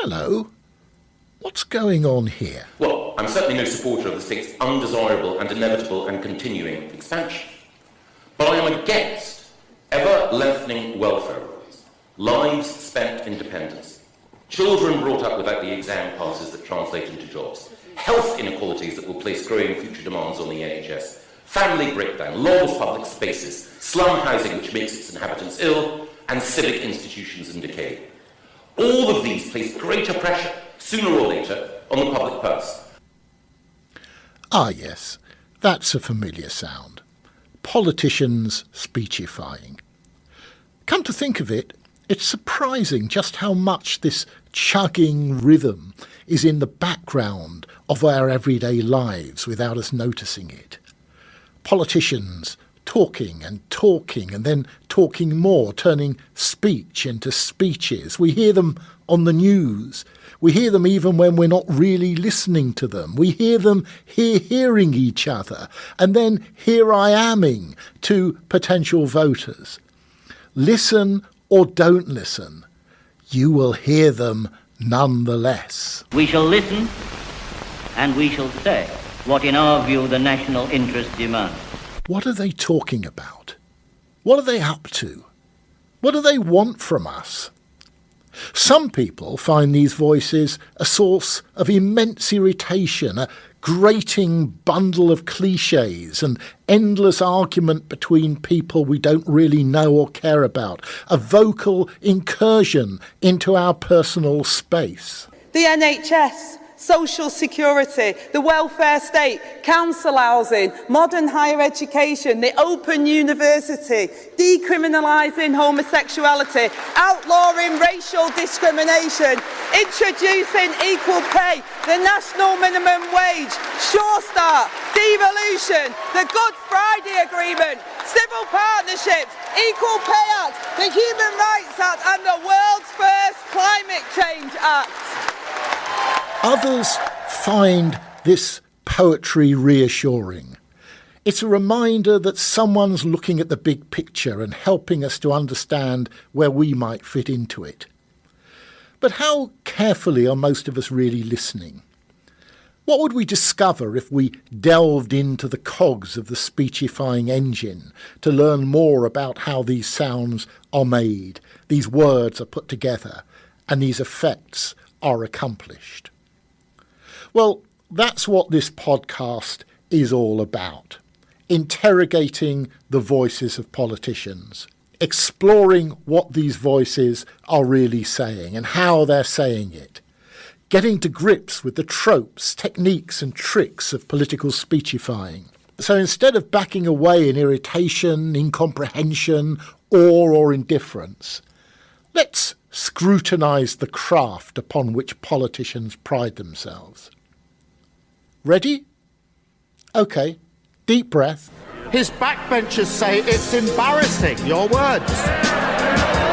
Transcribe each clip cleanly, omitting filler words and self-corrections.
Hello. What's going on here? Well, I'm certainly no supporter of the state's undesirable and inevitable and continuing expansion. But I am against ever-lengthening welfare rolls, lives spent in dependency, children brought up without the exam passes that translate into jobs, health inequalities that will place growing future demands on the NHS, family breakdown, lawless public spaces, slum housing which makes its inhabitants ill, and civic institutions in decay. All of these place greater pressure, sooner or later, on the public purse. Ah, yes, that's a familiar sound. Politicians speechifying. Come to think of it, it's surprising just how much this chugging rhythm is in the background of our everyday lives without us noticing it. Politicians talking and then talking more, turning speech into speeches. We hear them on the news. We hear them even when we're not really listening to them. We hear them hearing each other and then here I aming to potential voters. Listen or don't listen, you will hear them nonetheless. We shall listen and we shall say what in our view the national interest demands. What are they talking about? What are they up to? What do they want from us? Some people find these voices a source of immense irritation, a grating bundle of cliches, an endless argument between people we don't really know or care about, a vocal incursion into our personal space. The NHS, social security, the welfare state, council housing, modern higher education, the open university, decriminalising homosexuality, outlawing racial discrimination, introducing equal pay, the national minimum wage, Sure Start, devolution, the Good Friday Agreement, civil partnerships, Equal Pay Act, the Human Rights Act and the world's first Climate Change Act. Others find this poetry reassuring. It's a reminder that someone's looking at the big picture and helping us to understand where we might fit into it. But how carefully are most of us really listening? What would we discover if we delved into the cogs of the speechifying engine to learn more about how these sounds are made, these words are put together, and these effects are accomplished? Well, that's what this podcast is all about. Interrogating the voices of politicians, exploring what these voices are really saying and how they're saying it, getting to grips with the tropes, techniques and tricks of political speechifying. So instead of backing away in irritation, incomprehension, awe or indifference, let's scrutinise the craft upon which politicians pride themselves. Ready? OK. Deep breath. His backbenchers say it's embarrassing, your words.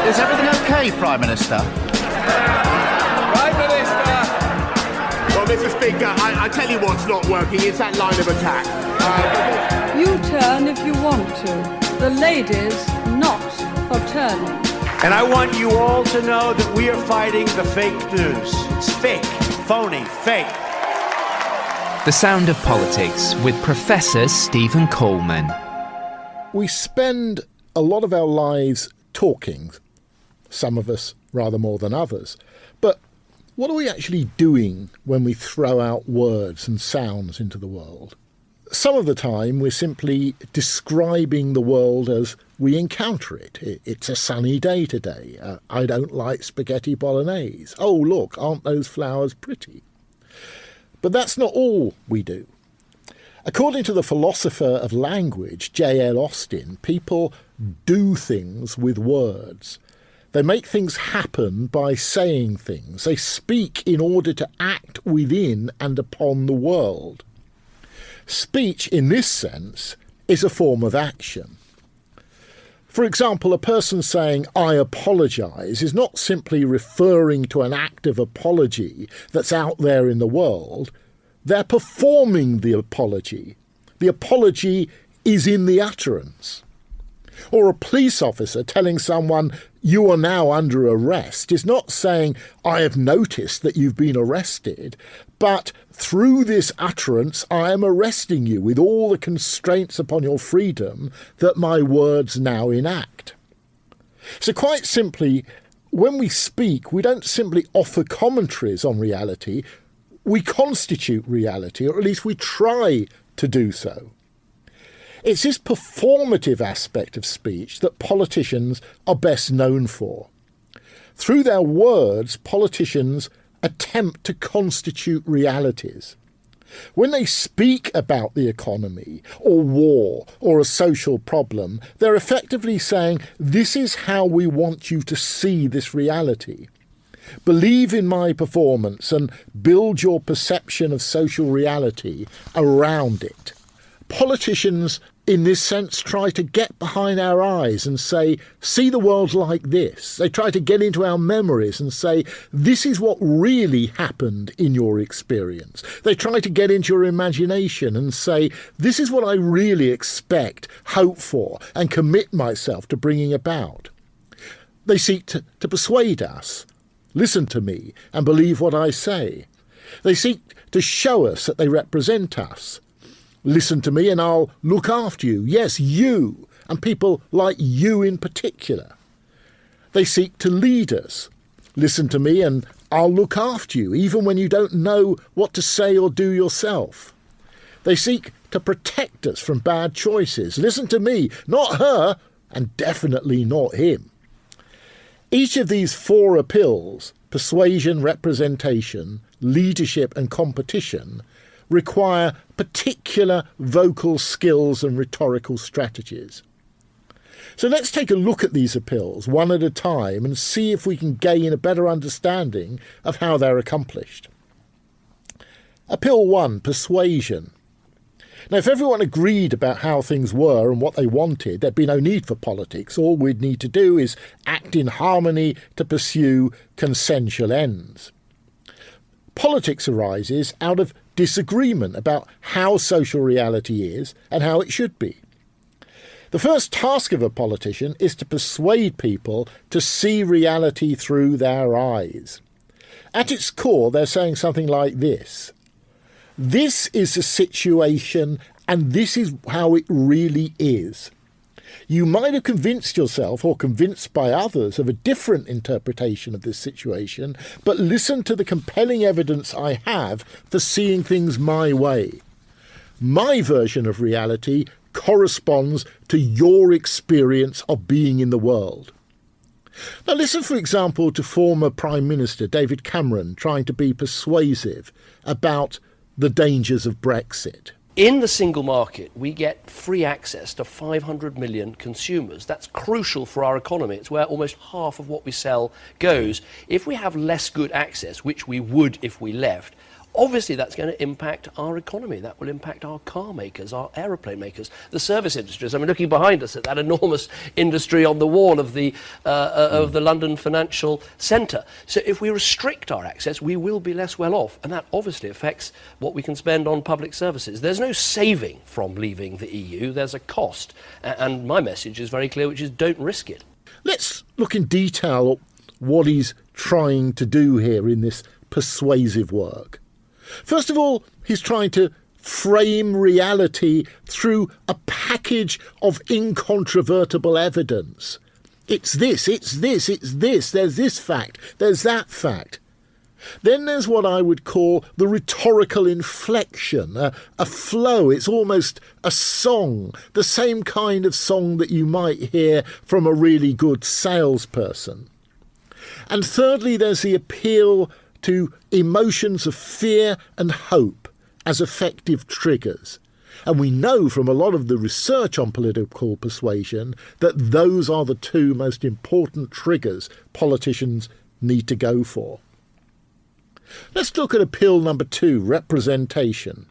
Is everything OK, Prime Minister? Prime Minister! Well, Mr. Speaker, I tell you what's not working. It's that line of attack. You turn if you want to. The lady's not for turning. And I want you all to know that we are fighting the fake news. It's fake, phony, fake. The Sound of Politics with Professor Stephen Coleman. We spend a lot of our lives talking, some of us rather more than others. But what are we actually doing when we throw out words and sounds into the world? Some of the time we're simply describing the world as we encounter it. It's a sunny day today. I don't like spaghetti bolognese. Oh, look, aren't those flowers pretty? But that's not all we do. According to the philosopher of language, J.L. Austin, people do things with words. They make things happen by saying things. They speak in order to act within and upon the world. Speech, in this sense, is a form of action. For example, a person saying, "I apologise," is not simply referring to an act of apology that's out there in the world. They're performing the apology. The apology is in the utterance. Or a police officer telling someone you are now under arrest is not saying, I have noticed that you've been arrested, but through this utterance I am arresting you with all the constraints upon your freedom that my words now enact. So quite simply, when we speak, we don't simply offer commentaries on reality, we constitute reality, or at least we try to do so. It's this performative aspect of speech that politicians are best known for. Through their words, politicians attempt to constitute realities. When they speak about the economy or war or a social problem, they're effectively saying, this is how we want you to see this reality. Believe in my performance and build your perception of social reality around it. Politicians, in this sense, try to get behind our eyes and say, see the world like this. They try to get into our memories and say, this is what really happened in your experience. They try to get into your imagination and say, this is what I really expect, hope for, and commit myself to bringing about. They seek to persuade us. Listen to me and believe what I say. They seek to show us that they represent us. Listen to me and I'll look after you. Yes, you, and people like you in particular. They seek to lead us. Listen to me and I'll look after you, even when you don't know what to say or do yourself. They seek to protect us from bad choices. Listen to me, not her, and definitely not him. Each of these four appeals, persuasion, representation, leadership and competition, require particular vocal skills and rhetorical strategies. So let's take a look at these appeals one at a time and see if we can gain a better understanding of how they're accomplished. Appeal 1, persuasion. Now, if everyone agreed about how things were and what they wanted, there'd be no need for politics. All we'd need to do is act in harmony to pursue consensual ends. Politics arises out of disagreement about how social reality is and how it should be. The first task of a politician is to persuade people to see reality through their eyes. At its core, they're saying something like this. This is the situation and this is how it really is. You might have convinced yourself or convinced by others of a different interpretation of this situation, but listen to the compelling evidence I have for seeing things my way. My version of reality corresponds to your experience of being in the world. Now listen, for example, to former Prime Minister David Cameron trying to be persuasive about the dangers of Brexit. In the single market, we get free access to 500 million consumers. That's crucial for our economy. It's where almost half of what we sell goes. If we have less good access, which we would if we left, obviously that's going to impact our economy. That will impact our car makers, our aeroplane makers, the service industries. I mean, looking behind us at that enormous industry on the wall of the London Financial Centre. So if we restrict our access, we will be less well off, and that obviously affects what we can spend on public services. There's no saving from leaving the EU. There's a cost, and my message is very clear, which is don't risk it. Let's look in detail at what he's trying to do here in this persuasive work. First of all, he's trying to frame reality through a package of incontrovertible evidence. It's this, there's this fact, there's that fact. Then there's what I would call the rhetorical inflection, a flow. It's almost a song, the same kind of song that you might hear from a really good salesperson. And thirdly, there's the appeal to emotions of fear and hope as effective triggers. And we know from a lot of the research on political persuasion that those are the two most important triggers politicians need to go for. Let's look at appeal number 2, representation.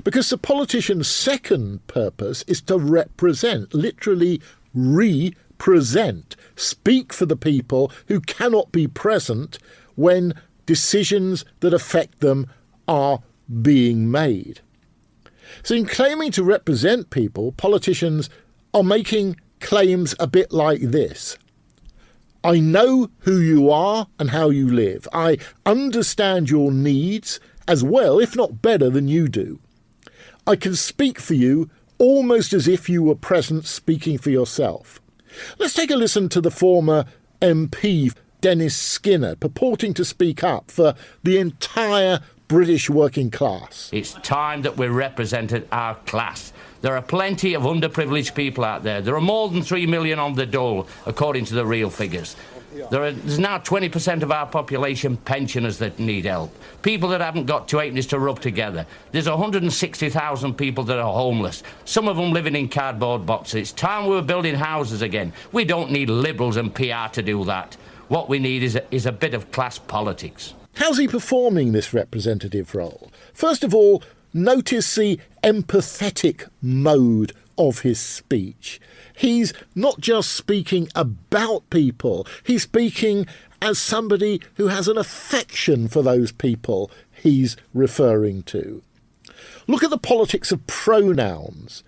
Because the politician's second purpose is to represent, literally represent, speak for the people who cannot be present when decisions that affect them are being made. So in claiming to represent people, politicians are making claims a bit like this. I know who you are and how you live. I understand your needs as well, if not better than you do. I can speak for you almost as if you were present speaking for yourself. Let's take a listen to the former MP, Dennis Skinner, purporting to speak up for the entire British working class. It's time that we represented our class. There are plenty of underprivileged people out there. There are more than 3 million on the dole, according to the real figures. There's now 20% of our population pensioners that need help. People that haven't got two halfpennies to rub together. There's 160,000 people that are homeless, some of them living in cardboard boxes. It's time we were building houses again. We don't need Liberals and PR to do that. What we need is a bit of class politics. How's he performing this representative role? First of all, notice the empathetic mode of his speech. He's not just speaking about people, he's speaking as somebody who has an affection for those people he's referring to. Look at the politics of pronouns.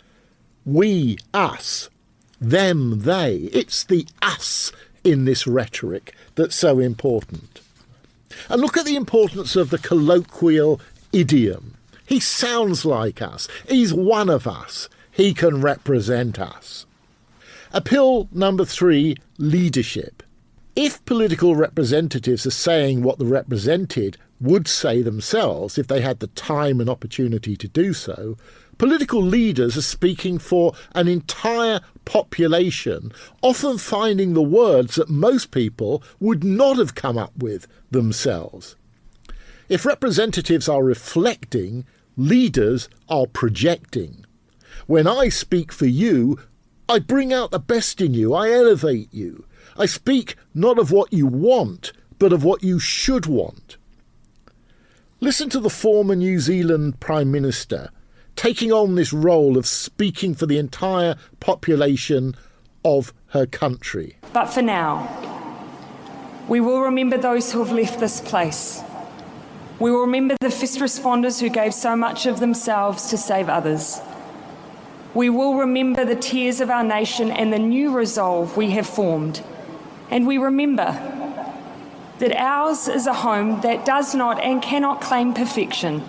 We, us, them, they. It's the us in this rhetoric that's so important. And look at the importance of the colloquial idiom. He sounds like us. He's one of us. He can represent us. Appeal number 3, leadership. If political representatives are saying what the represented would say themselves if they had the time and opportunity to do so, political leaders are speaking for an entire population, often finding the words that most people would not have come up with themselves. If representatives are reflecting, leaders are projecting. When I speak for you, I bring out the best in you, I elevate you. I speak not of what you want, but of what you should want. Listen to the former New Zealand Prime Minister taking on this role of speaking for the entire population of her country. But for now, we will remember those who have left this place. We will remember the first responders who gave so much of themselves to save others. We will remember the tears of our nation and the new resolve we have formed. And we remember that ours is a home that does not and cannot claim perfection,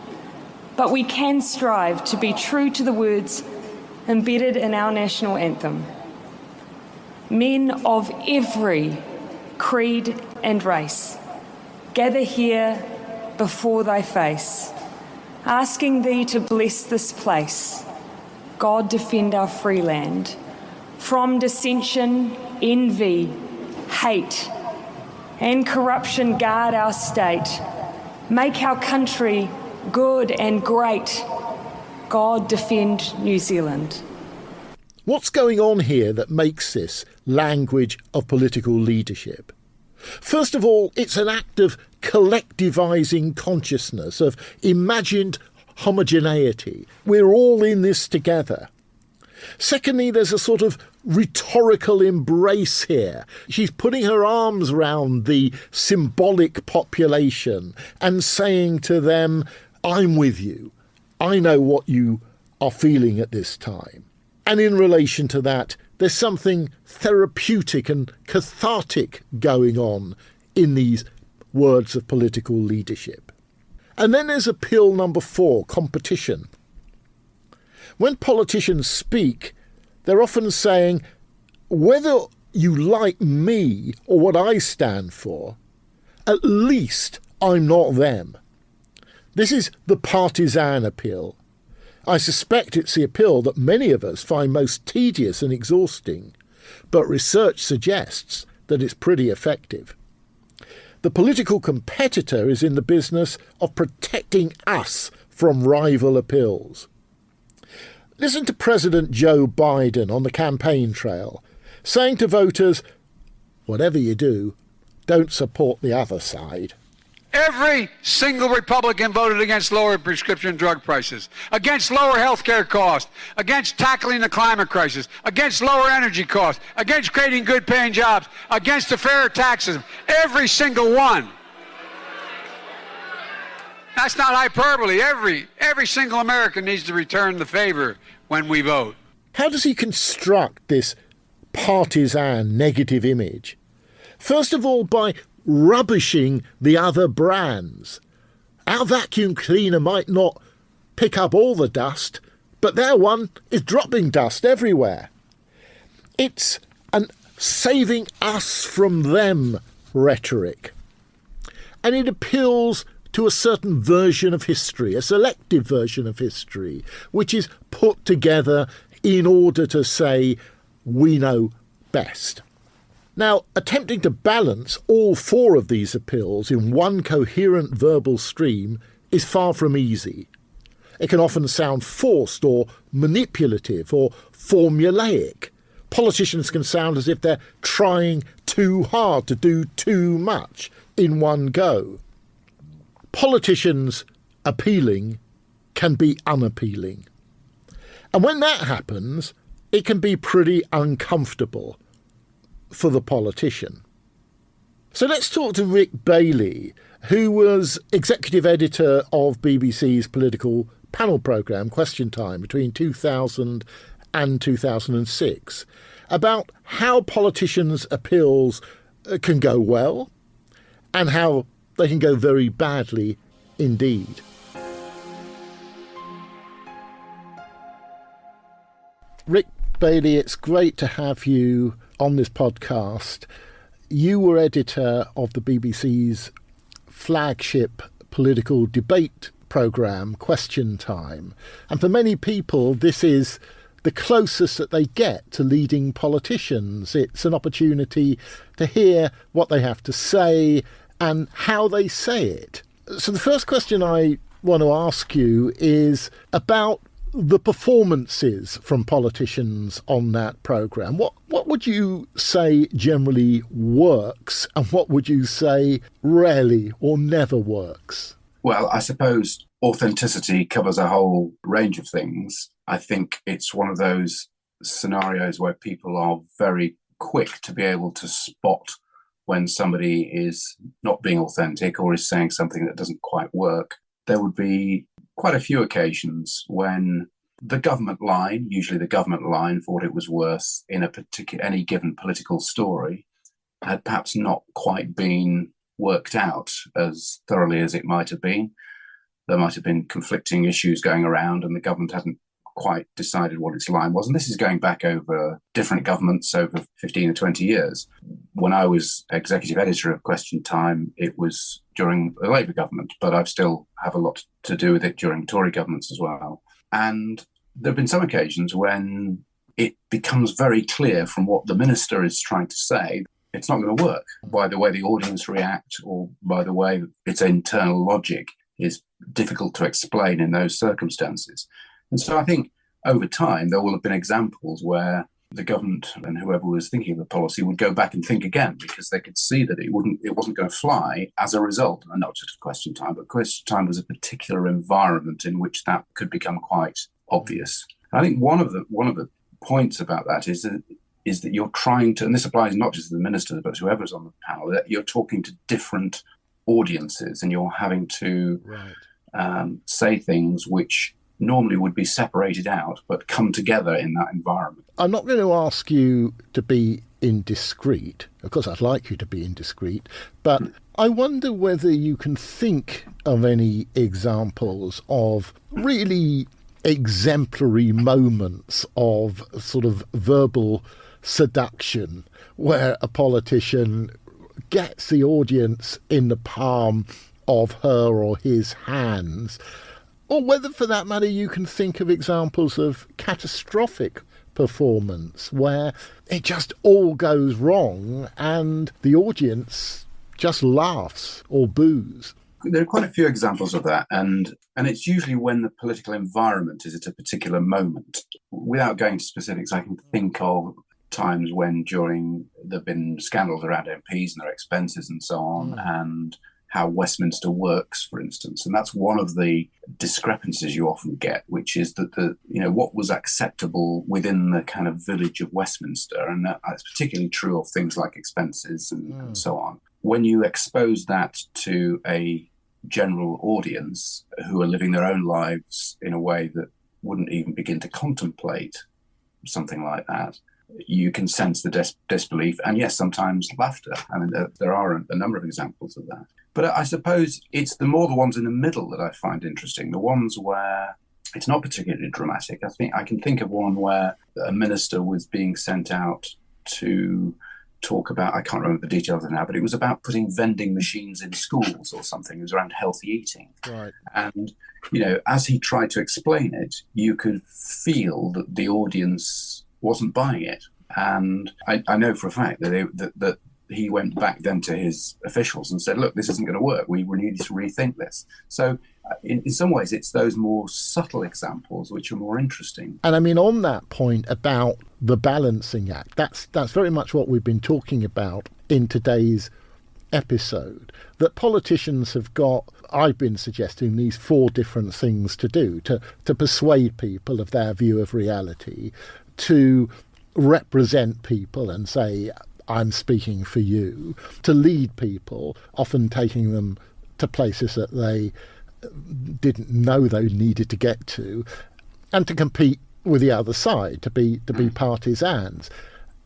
but we can strive to be true to the words embedded in our national anthem. Men of every creed and race, gather here before thy face, asking thee to bless this place. God defend our free land from dissension, envy, hate, and corruption. Guard our state. Make our country good and great. God defend New Zealand. What's going on here that makes this language of political leadership? First of all, it's an act of collectivising consciousness, of imagined homogeneity. We're all in this together. Secondly, there's a sort of rhetorical embrace here. She's putting her arms around the symbolic population and saying to them, I'm with you. I know what you are feeling at this time. And in relation to that, there's something therapeutic and cathartic going on in these words of political leadership. And then there's appeal number 4, competition. When politicians speak, they're often saying, whether you like me or what I stand for, at least I'm not them. This is the partisan appeal. I suspect it's the appeal that many of us find most tedious and exhausting, but research suggests that it's pretty effective. The political competitor is in the business of protecting us from rival appeals. Listen to President Joe Biden on the campaign trail, saying to voters, whatever you do, don't support the other side. Every single Republican voted against lower prescription drug prices, against lower health care costs, against tackling the climate crisis, against lower energy costs, against creating good paying jobs, against the fairer taxes. Every single one. That's not hyperbole. Every single American needs to return the favor when we vote. How does he construct this partisan negative image? First of all, by rubbishing the other brands. Our vacuum cleaner might not pick up all the dust, but their one is dropping dust everywhere. It's an saving us from them rhetoric. And it appeals to a certain version of history, a selective version of history, which is put together in order to say, we know best. Now, attempting to balance all four of these appeals in one coherent verbal stream is far from easy. It can often sound forced or manipulative or formulaic. Politicians can sound as if they're trying too hard to do too much in one go. Politicians appealing can be unappealing. And when that happens, it can be pretty uncomfortable for the politician. So let's talk to Ric Bailey, who was executive editor of BBC's political panel programme Question Time between 2000 and 2006, about how politicians' appeals can go well and how they can go very badly indeed. Ric Bailey, it's great to have you on this podcast. You were editor of the BBC's flagship political debate programme, Question Time. And for many people, this is the closest that they get to leading politicians. It's an opportunity to hear what they have to say and how they say it. So the first question I want to ask you is about the performances from politicians on that programme. What would you say generally works and what would you say rarely or never works? Well, I suppose authenticity covers a whole range of things. I think it's one of those scenarios where people are very quick to be able to spot when somebody is not being authentic or is saying something that doesn't quite work. There would be quite a few occasions when the government line, usually the government line for what it was worth in any given political story, had perhaps not quite been worked out as thoroughly as it might have been. There might have been conflicting issues going around and the government hadn't quite decided what its line was. And this is going back over different governments over 15 or 20 years. When I was executive editor of Question Time, it was during the Labour government, but I still have a lot to do with it during Tory governments as well. And there have been some occasions when it becomes very clear from what the minister is trying to say, it's not going to work. By the way the audience react or by the way its internal logic is difficult to explain in those circumstances. And so I think over time there will have been examples where the government and whoever was thinking of the policy would go back and think again because they could see that it wasn't going to fly as a result. And not just of Question Time, but Question Time was a particular environment in which that could become quite obvious. And I think one of the points about that is that you're trying to, and this applies not just to the minister but to whoever's on the panel, that you're talking to different audiences and you're having to say things which normally would be separated out but come together in that environment. I'm not going to ask you to be indiscreet. Of course, I'd like you to be indiscreet, but I wonder whether you can think of any examples of really exemplary moments of sort of verbal seduction where a politician gets the audience in the palm of her or his hands, or whether for that matter you can think of examples of catastrophic performance where it just all goes wrong and the audience just laughs or boos. There are quite a few examples of that, and it's usually when the political environment is at a particular moment. Without going to specifics, I can think of times when there have been scandals around MPs and their expenses and so on, and how Westminster works, for instance. And that's one of the discrepancies you often get, which is that what was acceptable within the kind of village of Westminster, and that's particularly true of things like expenses and so on. When you expose that to a general audience who are living their own lives in a way that wouldn't even begin to contemplate something like that, you can sense the disbelief, and yes, sometimes laughter. I mean, there are a number of examples of that. But I suppose it's the ones in the middle that I find interesting, the ones where it's not particularly dramatic. I think I can think of one where a minister was being sent out to talk about, I can't remember the details now, but it was about putting vending machines in schools or something. It was around healthy eating. Right. And, as he tried to explain it, you could feel that the audience wasn't buying it. And I know for a fact that he went back then to his officials and said, look, this isn't going to work. We need to rethink this. So in some ways, it's those more subtle examples which are more interesting. And I mean, on that point about the balancing act, that's very much what we've been talking about in today's episode, that politicians have got, I've been suggesting, these 4 different things to do to persuade people of their view of reality, to represent people and say, I'm speaking for you, to lead people, often taking them to places that they didn't know they needed to get to, and to compete with the other side, to be partisans.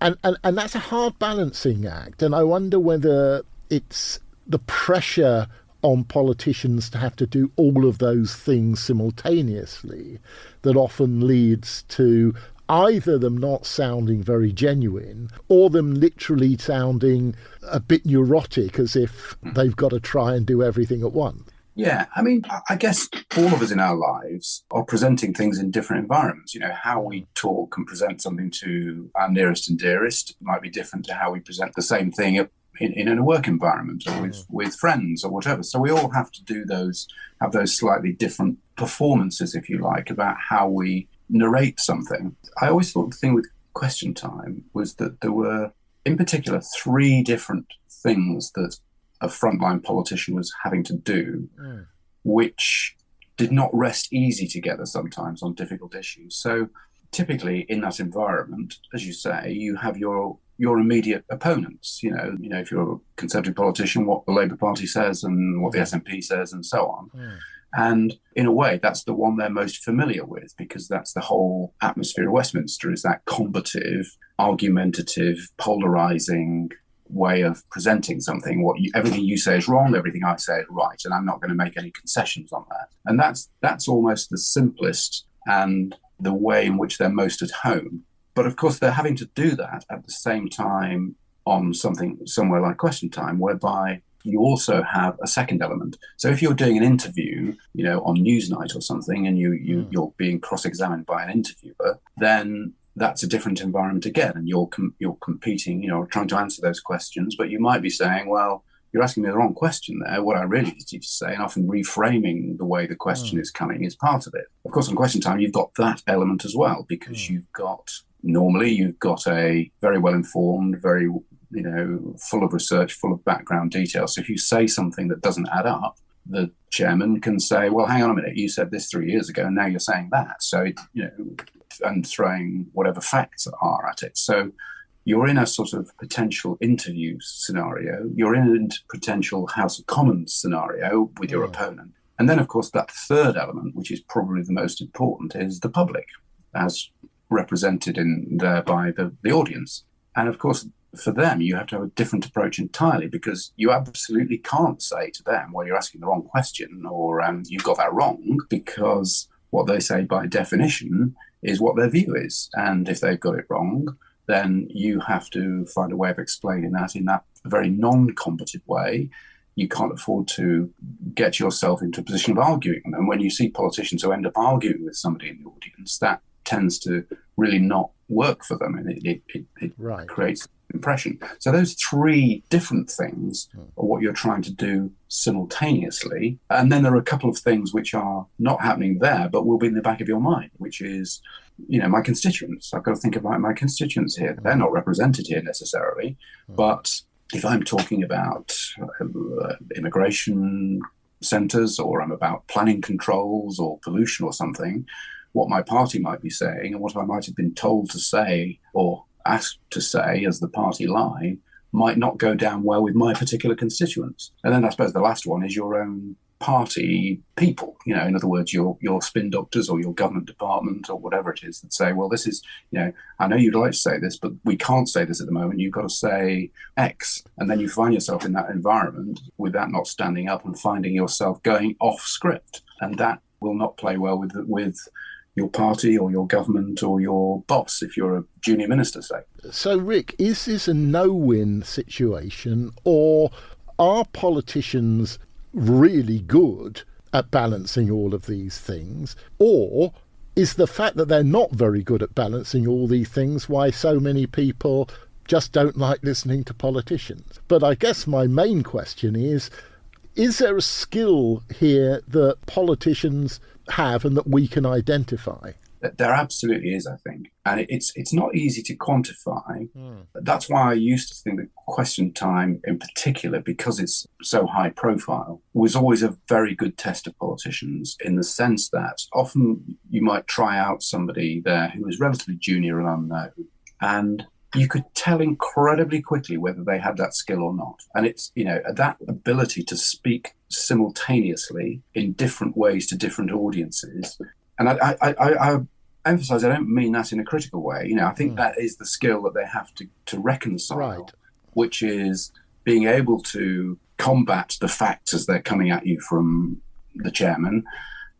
And that's a hard balancing act. And I wonder whether it's the pressure on politicians to have to do all of those things simultaneously that often leads to either them not sounding very genuine or them literally sounding a bit neurotic, as if they've got to try and do everything at once. Yeah, I mean, I guess all of us in our lives are presenting things in different environments. How we talk and present something to our nearest and dearest might be different to how we present the same thing in a work environment or with friends or whatever. So we all have to have those slightly different performances, if you like, about how we narrate something. I always thought the thing with Question Time was that there were, in particular, 3 different things that a frontline politician was having to do, which did not rest easy together sometimes on difficult issues. So typically in that environment, as you say, you have your immediate opponents. If you're a Conservative politician, what the Labour Party says and what the SNP says and so on. And in a way, that's the one they're most familiar with, because that's the whole atmosphere of Westminster, is that combative, argumentative, polarising way of presenting something. Everything you say is wrong, everything I say is right, and I'm not going to make any concessions on that. And that's almost the simplest and the way in which they're most at home. But of course, they're having to do that at the same time on somewhere like Question Time, whereby you also have a second element. So if you're doing an interview, on Newsnight or something, and you're being cross-examined by an interviewer, then that's a different environment again, and you're competing, trying to answer those questions, but you might be saying, well, you're asking me the wrong question there. What I really need you to say, and often reframing the way the question is coming is part of it. Of course, on Question Time, you've got that element as well, because you've got a very well-informed, very, full of research, full of background detail. So if you say something that doesn't add up, the chairman can say, well, hang on a minute, you said this 3 years ago, and now you're saying that. So, and throwing whatever facts are at it. So you're in a sort of potential interview scenario. You're in a potential House of Commons scenario with your opponent. And then, of course, that third element, which is probably the most important, is the public, as represented in there by the audience. And, of course, for them, you have to have a different approach entirely, because you absolutely can't say to them, well, you're asking the wrong question, or you've got that wrong, because what they say by definition is what their view is. And if they've got it wrong, then you have to find a way of explaining that in that very non-combative way. You can't afford to get yourself into a position of arguing. And when you see politicians who end up arguing with somebody in the audience, that tends to really not work for them, and it creates impression. So those 3 different things are what you're trying to do simultaneously. And then there are a couple of things which are not happening there, but will be in the back of your mind, which is, my constituents. I've got to think about my constituents here. They're not represented here necessarily, but if I'm talking about immigration centres, or I'm about planning controls or pollution or something, what my party might be saying and what I might have been told to say or asked to say as the party line might not go down well with my particular constituents. And then I suppose the last one is your own party people, in other words, your spin doctors or your government department or whatever it is that say, well, this is, I know you'd like to say this, but we can't say this at the moment. You've got to say X. And then you find yourself in that environment with that not standing up and finding yourself going off script. And that will not play well with your party or your government or your boss if you're a junior minister, say. So, Ric, is this a no-win situation, or are politicians really good at balancing all of these things, or is the fact that they're not very good at balancing all these things why so many people just don't like listening to politicians? But I guess my main question is there a skill here that politicians have and that we can identify? There absolutely is, I think. And it's not easy to quantify. That's why I used to think that Question Time in particular, because it's so high profile, was always a very good test of politicians, in the sense that often you might try out somebody there who was relatively junior and unknown, and you could tell incredibly quickly whether they had that skill or not. And it's, that ability to speak simultaneously in different ways to different audiences. And I emphasize, I don't mean that in a critical way. I think that is the skill that they have to reconcile, right, which is being able to combat the facts as they're coming at you from the chairman,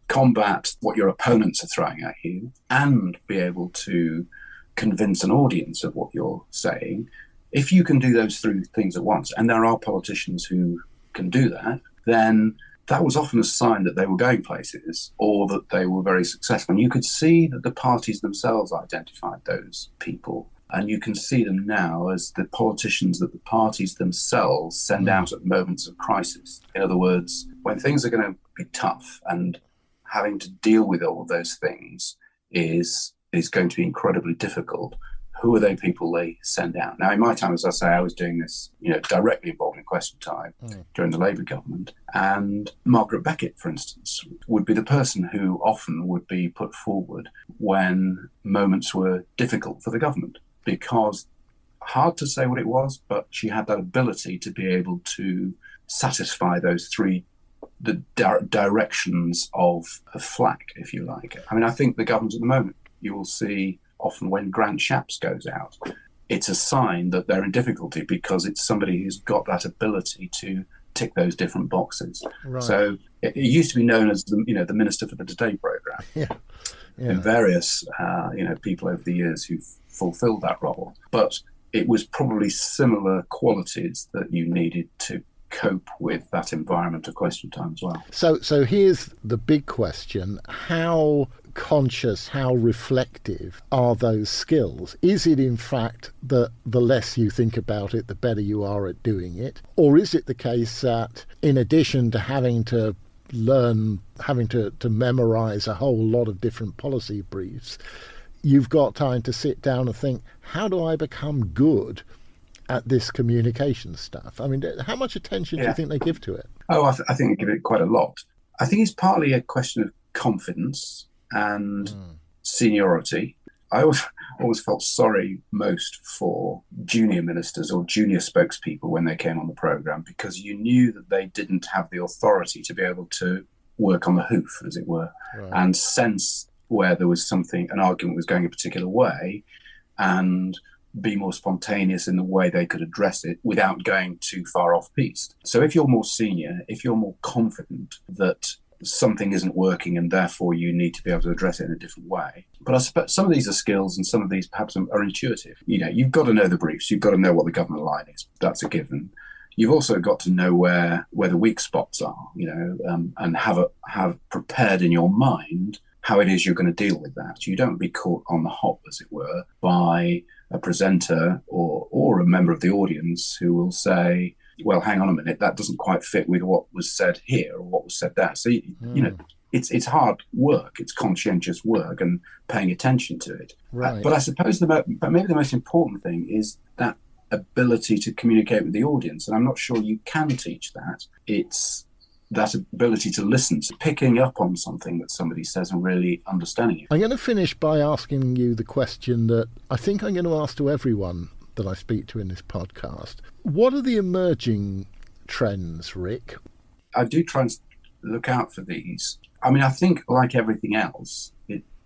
combat what your opponents are throwing at you, and be able to convince an audience of what you're saying. If you can do those three things at once, and there are politicians who can do that, then that was often a sign that they were going places or that they were very successful. And you could see that the parties themselves identified those people. And you can see them now as the politicians that the parties themselves send out at moments of crisis. In other words, when things are going to be tough and having to deal with all of those things is going to be incredibly difficult, who are they people they send out? Now, in my time, as I say, I was doing this, directly involved in Question Time during the Labour government. And Margaret Beckett, for instance, would be the person who often would be put forward when moments were difficult for the government, because hard to say what it was, but she had that ability to be able to satisfy those three the directions of flak, if you like. I mean, I think the government at the moment, you will see often when Grant Shapps goes out, it's a sign that they're in difficulty because it's somebody who's got that ability to tick those different boxes. Right. So it used to be known as the Minister for the Today programme. Yeah. And various people over the years who've fulfilled that role. But it was probably similar qualities that you needed to cope with that environment of Question Time as well. So here's the big question. How conscious, how reflective are those skills? Is it in fact that the less you think about it, the better you are at doing it? Or is it the case that in addition to having to learn, having to memorize a whole lot of different policy briefs, you've got time to sit down and think, how do I become good at this communication stuff? I mean, how much attention do you think they give to it? Oh, I think they give it quite a lot. I think it's partly a question of confidence and seniority. I always felt sorry most for junior ministers or junior spokespeople when they came on the programme, because you knew that they didn't have the authority to be able to work on the hoof, as it were, and sense where there was an argument was going a particular way, and be more spontaneous in the way they could address it without going too far off-piste. So if you're more senior, if you're more confident that something isn't working and therefore you need to be able to address it in a different way. But I suppose some of these are skills and some of these perhaps are intuitive. You've got to know the briefs, you've got to know what the government line is. That's a given. You've also got to know where the weak spots are, and have prepared in your mind how it is you're going to deal with that. You don't be caught on the hop, as it were, by a presenter or a member of the audience who will say, well, hang on a minute, that doesn't quite fit with what was said here or what was said there. So, it's hard work, it's conscientious work and paying attention to it. Right. But I suppose maybe the most important thing is that ability to communicate with the audience. And I'm not sure you can teach that. It's that ability to listen, to picking up on something that somebody says and really understanding it. I'm going to finish by asking you the question that I think I'm going to ask to everyone that I speak to in this podcast. What are the emerging trends, Ric? I do try and look out for these. I mean, I think, like everything else,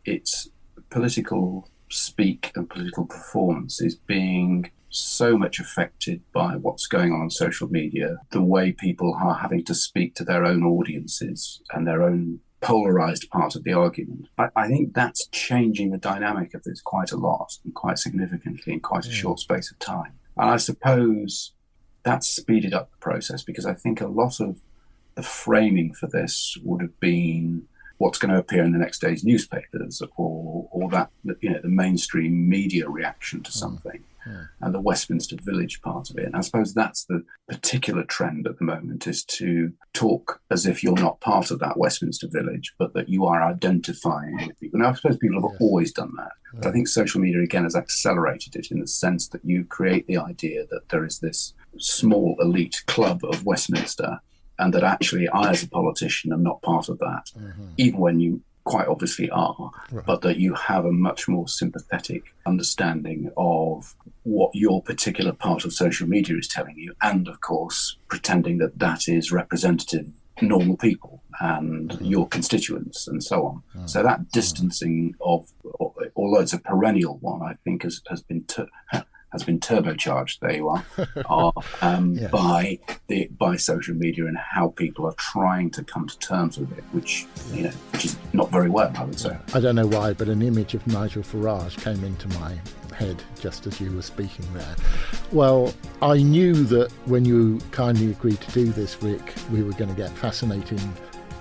it's political speak and political performance is being so much affected by what's going on social media, the way people are having to speak to their own audiences and their own polarized part of the argument. I think that's changing the dynamic of this quite a lot and quite significantly in quite a short space of time. And I suppose that's speeded up the process, because I think a lot of the framing for this would have been what's going to appear in the next day's newspapers, or that, you know, the mainstream media reaction to something, and the Westminster Village part of it. And I suppose that's the particular trend at the moment, is to talk as if you're not part of that Westminster Village, but that you are identifying with people. Now, I suppose people have always done that. But I think social media, again, has accelerated it in the sense that you create the idea that there is this small elite club of Westminster, and that actually I, as a politician, am not part of that, even when you quite obviously are, but that you have a much more sympathetic understanding of what your particular part of social media is telling you, and, of course, pretending that that is representative normal people and your constituents and so on. So that distancing of, although it's a perennial one, I think has been turbocharged. There you are, by social media and how people are trying to come to terms with it, which is not very well, I would say. I don't know why, but an image of Nigel Farage came into my head just as you were speaking there. Well, I knew that when you kindly agreed to do this, Ric, we were going to get fascinating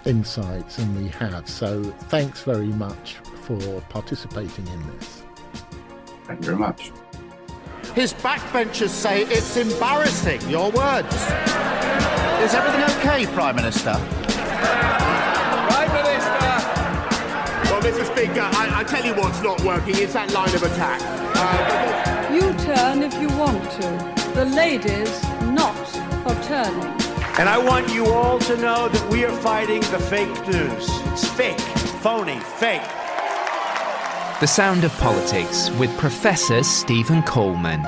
insights, and we have. So thanks very much for participating in this. Thank you very much. His backbenchers say it's embarrassing. Your words. Is everything okay, Prime Minister? Prime Minister! Well, Mr. Speaker, I tell you what's not working. It's that line of attack. You turn if you want to. The lady's not for turning. And I want you all to know that we are fighting the fake news. It's fake, phony, fake. The Sound of Politics with Professor Stephen Coleman.